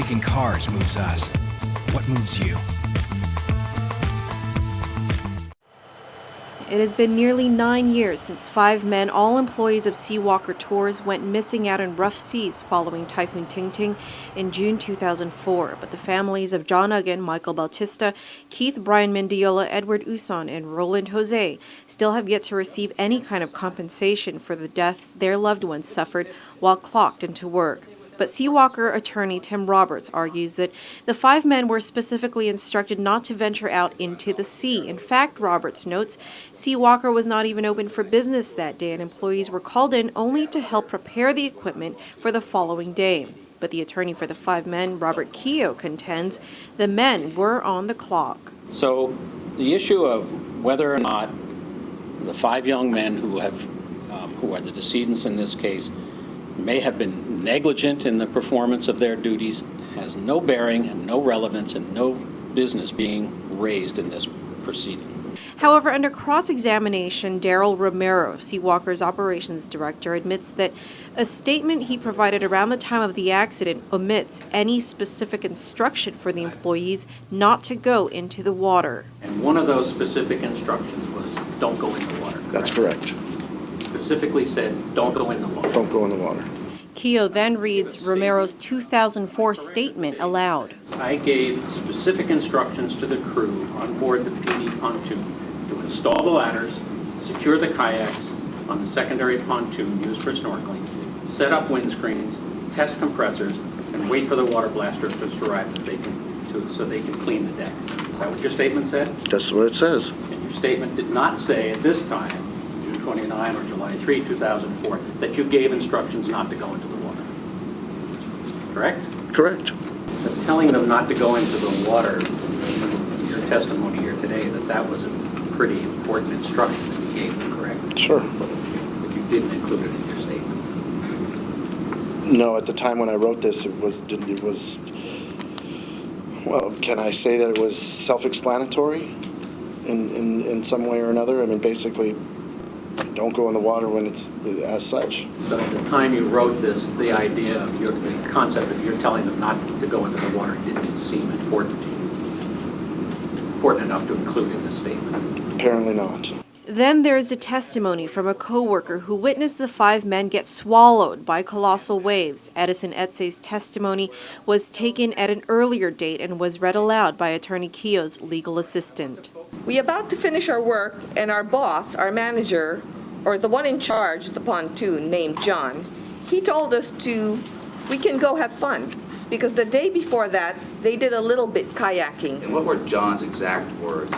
talking cars moves us. What moves you? It has been nearly 9 years since 5 men, all employees of Seawalker Tours, went missing out in rough seas following Typhoon Ting in June 2004. But the families of John Uggan, Michael Bautista, Keith Brian Mendiola, Edward Uson, and Roland Jose still have yet to receive any kind of compensation for the deaths their loved ones suffered while clocked into work. But Seawalker attorney Tim Roberts argues that the 5 men were specifically instructed not to venture out into the sea. In fact, Roberts notes, Seawalker was not even open for business that day, and employees were called in only to help prepare the equipment for the following day. But the attorney for the 5 men, Robert Keogh, contends the men were on the clock. So the issue of whether or not the 5 young men who are the decedents in this case may have been negligent in the performance of their duties has no bearing and no relevance and no business being raised in this proceeding. However, under cross-examination, Daryl Romero, Seawalker's operations director, admits that a statement he provided around the time of the accident omits any specific instruction for the employees not to go into the water. And one of those specific instructions was don't go in the water. That's correct. Specifically said don't go in the water. Don't go in the water. Keogh then reads Romero's 2004 statement aloud. I gave specific instructions to the crew on board the PD pontoon to install the ladders, secure the kayaks on the secondary pontoon used for snorkeling, set up windscreens, test compressors, and wait for the water blasters to arrive so they can clean the deck. Is that what your statement said? That's what it says. And your statement did not say at this time, June 29 or July 3, 2004, that you gave instructions not to go into the water. Correct? Correct. But telling them not to go into the water, your testimony here today, that was a pretty important instruction that you gave them, correct? Sure. But you didn't include it in your statement. No, at the time when I wrote this, it was, well, can I say that it was self-explanatory in some way or another? I mean, basically, don't go in the water when it's as such. But at the time you wrote this, the idea of the concept of you're telling them not to go into the water didn't seem important to you, important enough to include in the statement. Apparently not. Then there is a testimony from a co-worker who witnessed the 5 men get swallowed by colossal waves. Edison Etse's testimony was taken at an earlier date and was read aloud by attorney Keogh's legal assistant. We about to finish our work, and our boss, our manager, or the one in charge of the pontoon named John, he told us we can go have fun. Because the day before that, they did a little bit kayaking. And what were John's exact words?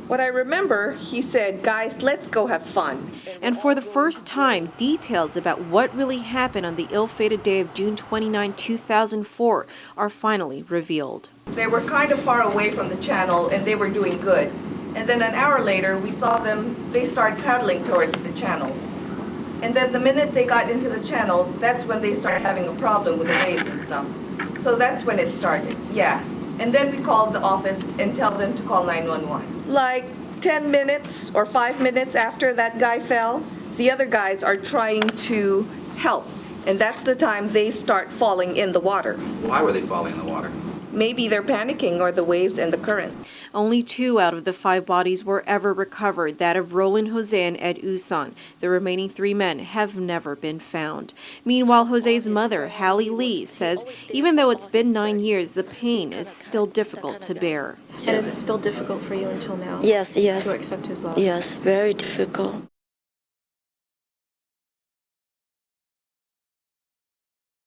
What I remember, he said, guys, let's go have fun. And for the first time, details about what really happened on the ill-fated day of June 29, 2004 are finally revealed. They were kind of far away from the channel, and they were doing good. And then an hour later, we saw they start paddling towards the channel. And then the minute they got into the channel, that's when they started having a problem with the waves and stuff. So that's when it started, yeah. And then we called the office and tell them to call 911. Like 10 minutes or 5 minutes after that guy fell, the other guys are trying to help. And that's the time they start falling in the water. Why were they falling in the water? Maybe they're panicking or the waves and the current. Only 2 out of the 5 bodies were ever recovered, that of Roland Jose and Ed Uson. The remaining 3 men have never been found. Meanwhile, Jose's mother, Hallie Lee, says even though it's been 9 years, the pain is still difficult to bear. And is it still difficult for you until now? Yes. To accept his loss? Yes, very difficult.